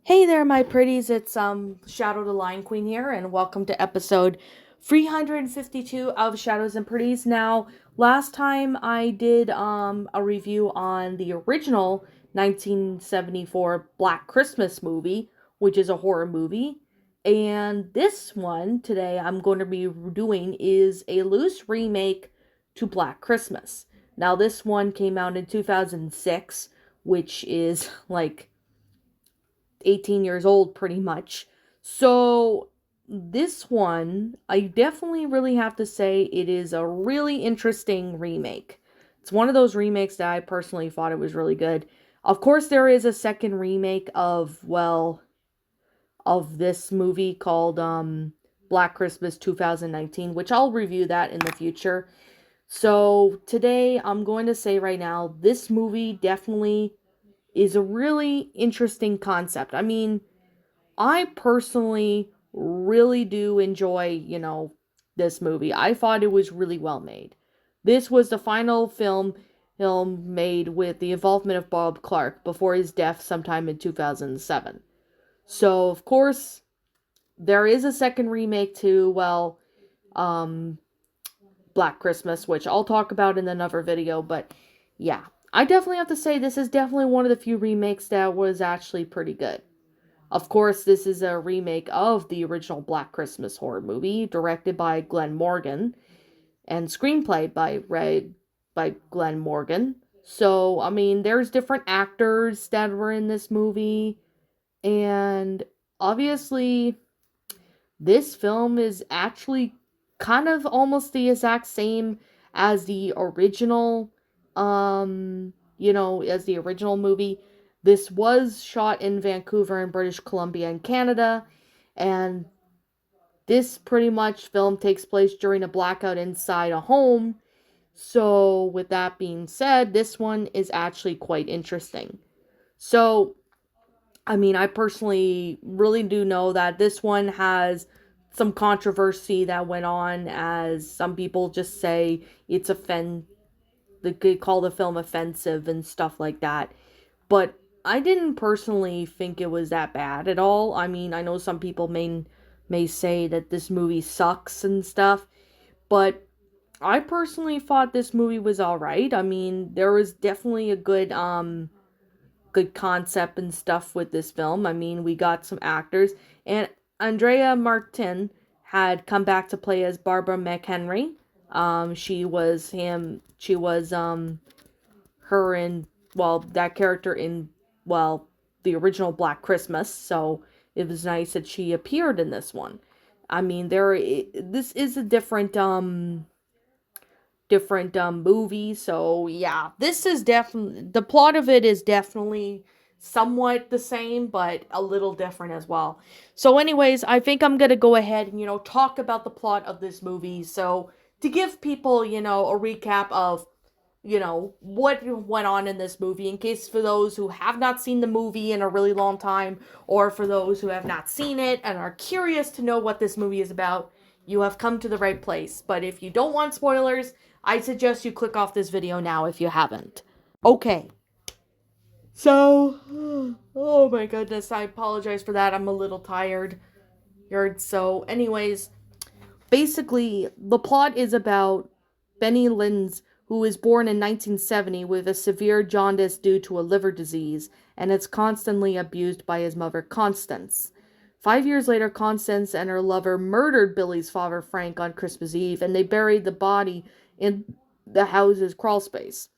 Hey there, my pretties. It's Shadow the Lion Queen here, and welcome to episode 352 of Shadows and Pretties. Now, last time I did a review on the original 1974 Black Christmas movie, which is a horror movie. And this one today I'm going to be doing is a loose remake to Black Christmas. Now, this one came out in 2006, which is like 18 years old pretty much. So this one, I definitely really have to say it is a really interesting remake. It's one of those remakes that I personally thought it was really good. Of course there is a second remake of this movie called Black Christmas 2019, which I'll review that in the future. So today I'm going to say right now this movie definitely is a really interesting concept. I mean, I personally really do enjoy, this movie. I thought it was really well made. This was the final film made with the involvement of Bob Clark before his death sometime in 2007. So, of course, there is a second remake to, um, Black Christmas, which I'll talk about in another video, but yeah. I definitely have to say this is definitely one of the few remakes that was actually pretty good. Of course, this is a remake of the original Black Christmas horror movie, directed by Glenn Morgan and screenplay by Glenn Morgan. So, I mean, there's different actors that were in this movie, and obviously, this film is actually kind of almost the exact same as the original, as the original movie. This was shot in Vancouver in British Columbia and Canada, and this pretty much film takes place during a blackout inside a home. So, with that being said, this one is actually quite interesting. So, I mean, I personally really do know that this one has some controversy that went on, as some people just say it's they call the film offensive and stuff like that. But I didn't personally think it was that bad at all. I mean, I know some people may say that this movie sucks and stuff, but I personally thought this movie was all right. I mean, there was definitely a good concept and stuff with this film. I mean, we got some actors, and Andrea Martin had come back to play as Barbara McHenry. She was her in, that character in, the original Black Christmas. So it was nice that she appeared in this one. I mean, this is a different movie. So yeah, this is definitely, the plot of it is definitely somewhat the same, but a little different as well. So anyways, I think I'm gonna go ahead and talk about the plot of this movie. So to give people a recap of what went on in this movie, in case for those who have not seen the movie in a really long time, or for those who have not seen it and are curious to know what this movie is about, you have come to the right place. But if you don't want spoilers, I suggest you click off this video now if you haven't. Okay. So, oh my goodness, I apologize for that. I'm a little tired. So, anyways, basically, the plot is about Benny Linz, who was born in 1970 with a severe jaundice due to a liver disease, and is constantly abused by his mother, Constance. 5 years later, Constance and her lover murdered Billy's father, Frank, on Christmas Eve, and they buried the body in the house's crawlspace.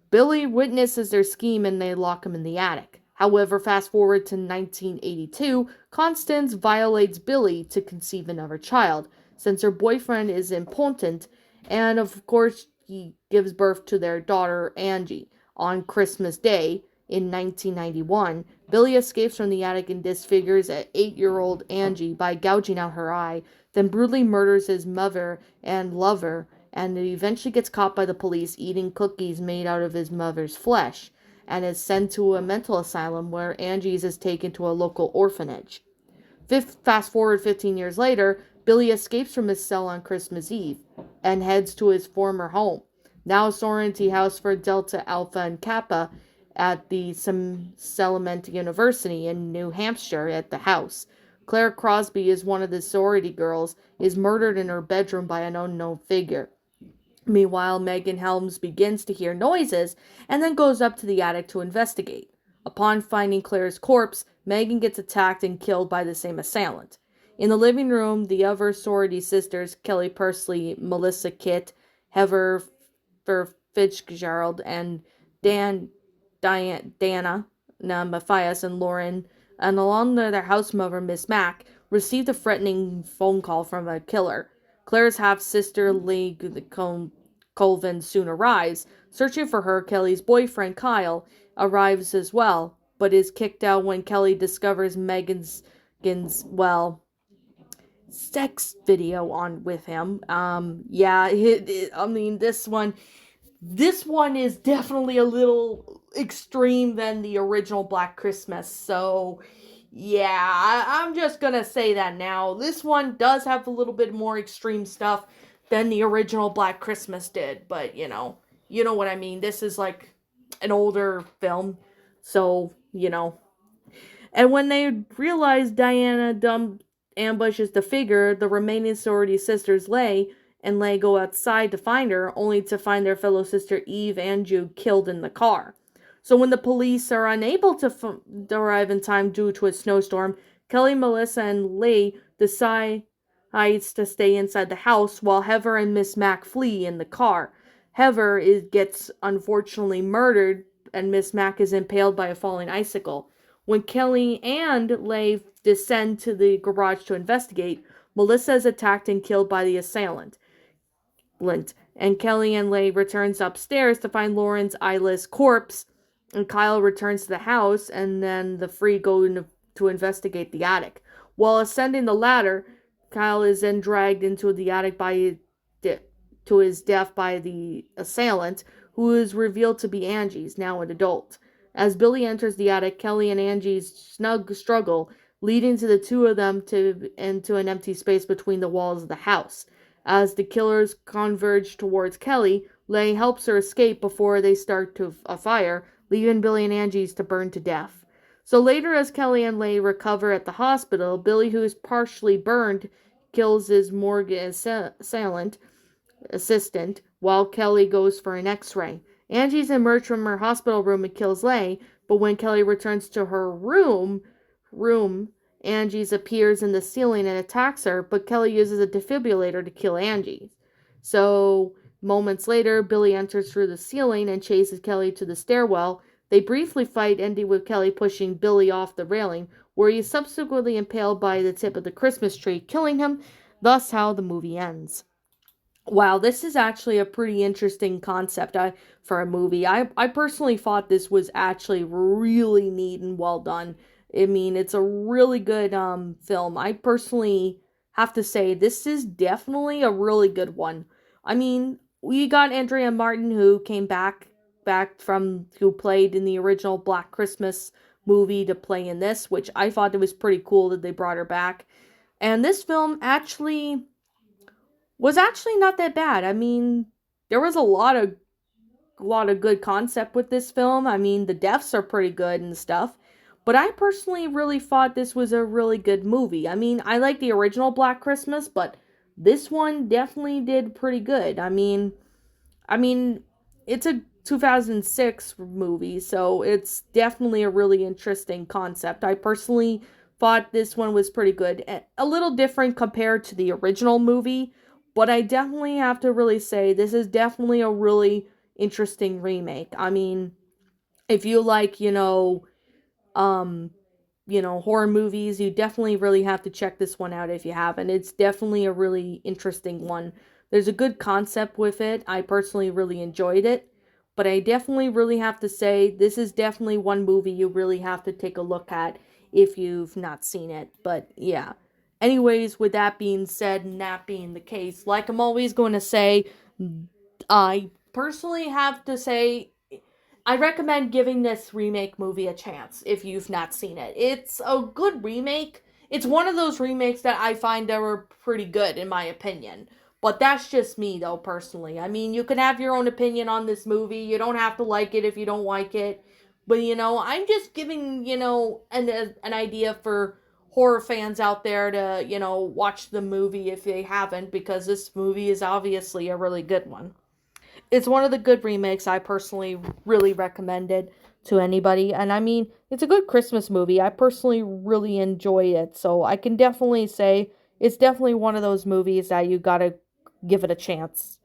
Billy witnesses their scheme and they lock him in the attic. However, fast forward to 1982, Constance violates Billy to conceive another child, since her boyfriend is impotent, and of course, he gives birth to their daughter, Angie. On Christmas Day in 1991, Billy escapes from the attic and disfigures an 8-year-old Angie by gouging out her eye, then brutally murders his mother and lover, and eventually gets caught by the police eating cookies made out of his mother's flesh, and is sent to a mental asylum where Angie's is taken to a local orphanage. Fast forward 15 years later, Billy escapes from his cell on Christmas Eve and heads to his former home, now a sorority house for Delta, Alpha, and Kappa, at the Salement University in New Hampshire at the house. Claire Crosby is one of the sorority girls, is murdered in her bedroom by an unknown figure. Meanwhile, Megan Helms begins to hear noises and then goes up to the attic to investigate. Upon finding Claire's corpse, Megan gets attacked and killed by the same assailant. In the living room, the other sorority sisters, Kelly Pursley, Melissa Kitt, Heather Fitzgerald, and Dana Matthias, and Lauren, and along with their house mother, Miss Mack, received a threatening phone call from a killer. Claire's half-sister, Lee Colvin, soon arrives. Searching for her, Kelly's boyfriend, Kyle, arrives as well, but is kicked out when Kelly discovers Megan's, sex video on with him. Yeah, I mean, this one is definitely a little extreme than the original Black Christmas. So, yeah, I'm just gonna say that now. This one does have a little bit more extreme stuff than the original Black Christmas did. But, you know what I mean. This is like an older film. So, And when they realize Diana ambushes the figure, the remaining sorority sisters Lay go outside to find her, only to find their fellow sister Eve and Jude killed in the car. So when the police are unable to arrive in time due to a snowstorm, Kelly, Melissa, and Lee decide to stay inside the house while Heather and Miss Mack flee in the car. Heather gets unfortunately murdered, and Miss Mack is impaled by a falling icicle. When Kelly and Leigh descend to the garage to investigate, Melissa is attacked and killed by the assailant. And Kelly and Leigh returns upstairs to find Lauren's eyeless corpse, and Kyle returns to the house, and then the three go to investigate the attic. While ascending the ladder, Kyle is then dragged into the attic to his death by the assailant, who is revealed to be Angie's, now an adult. As Billy enters the attic, Kelly and Angie's snug struggle, leading to the two of them into an empty space between the walls of the house. As the killers converge towards Kelly, Leigh helps her escape before they start a fire, leaving Billy and Angie's to burn to death. So later, as Kelly and Leigh recover at the hospital, Billy, who is partially burned, kills his morgue assistant, while Kelly goes for an x-ray. Angie's emerged from her hospital room and kills Leigh, but when Kelly returns to her room, Angie's appears in the ceiling and attacks her, but Kelly uses a defibrillator to kill Angie. So, moments later, Billy enters through the ceiling and chases Kelly to the stairwell. They briefly fight, ending with Kelly pushing Billy off the railing, where he is subsequently impaled by the tip of the Christmas tree, killing him. Thus how the movie ends. Wow, this is actually a pretty interesting concept for a movie. I personally thought this was actually really neat and well done. I mean, it's a really good film. I personally have to say this is definitely a really good one. I mean, we got Andrea Martin, who came back from who played in the original Black Christmas movie, to play in this, which I thought it was pretty cool that they brought her back. And this film was actually not that bad. I mean, there was a lot of good concept with this film. I mean, the deaths are pretty good and stuff. But I personally really thought this was a really good movie. I mean, I like the original Black Christmas, but this one definitely did pretty good. I mean, it's a 2006 movie, so it's definitely a really interesting concept. I personally thought this one was pretty good. A little different compared to the original movie, but I definitely have to really say this is definitely a really interesting remake. I mean, if you like, horror movies, you definitely really have to check this one out if you haven't. It's definitely a really interesting one. There's a good concept with it. I personally really enjoyed it. But I definitely really have to say this is definitely one movie you really have to take a look at if you've not seen it. But yeah. Anyways, with that being said and that being the case, like I'm always going to say, I personally have to say I recommend giving this remake movie a chance if you've not seen it. It's a good remake. It's one of those remakes that I find that were pretty good, in my opinion. But that's just me, though, personally. I mean, you can have your own opinion on this movie. You don't have to like it if you don't like it. But, I'm just giving, an idea for horror fans out there to, watch the movie if they haven't, because this movie is obviously a really good one. It's one of the good remakes I personally really recommended to anybody. And I mean, it's a good Christmas movie. I personally really enjoy it. So I can definitely say it's definitely one of those movies that you gotta give it a chance.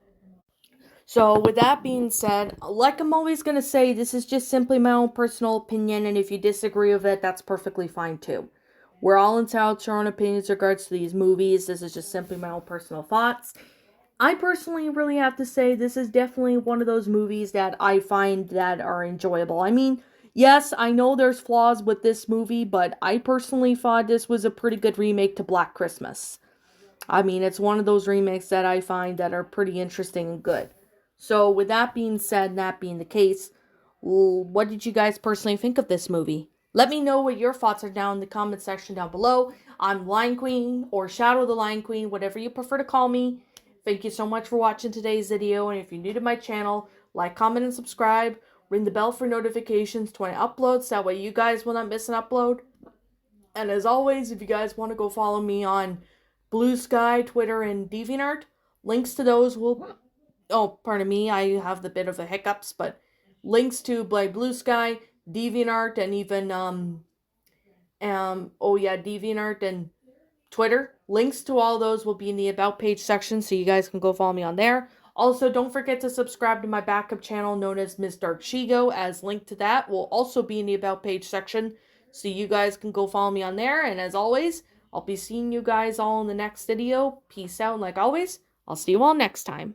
So, with that being said, like I'm always going to say, this is just simply my own personal opinion, and if you disagree with it, that's perfectly fine too. We're all entitled to our own opinions in regards to these movies. This is just simply my own personal thoughts. I personally really have to say this is definitely one of those movies that I find that are enjoyable. I mean, yes, I know there's flaws with this movie, but I personally thought this was a pretty good remake to Black Christmas. I mean, it's one of those remakes that I find that are pretty interesting and good. So, with that being said, and that being the case, what did you guys personally think of this movie? Let me know what your thoughts are down in the comment section down below. I'm Lion Queen or Shadow the Lion Queen, whatever you prefer to call me. Thank you so much for watching today's video, and if you're new to my channel, like, comment, and subscribe. Ring the bell for notifications to when I upload, so that way you guys will not miss an upload. And as always, if you guys want to go follow me on Blue Sky, Twitter, and DeviantArt, links to those will... Oh, pardon me, I have the bit of a hiccups, but links to Blue Sky, DeviantArt, and even, DeviantArt and Twitter. Links to all those will be in the About page section, so you guys can go follow me on there. Also, don't forget to subscribe to my backup channel known as Miss Dark Shigo, as link to that will also be in the About page section, so you guys can go follow me on there. And as always, I'll be seeing you guys all in the next video. Peace out, and like always, I'll see you all next time.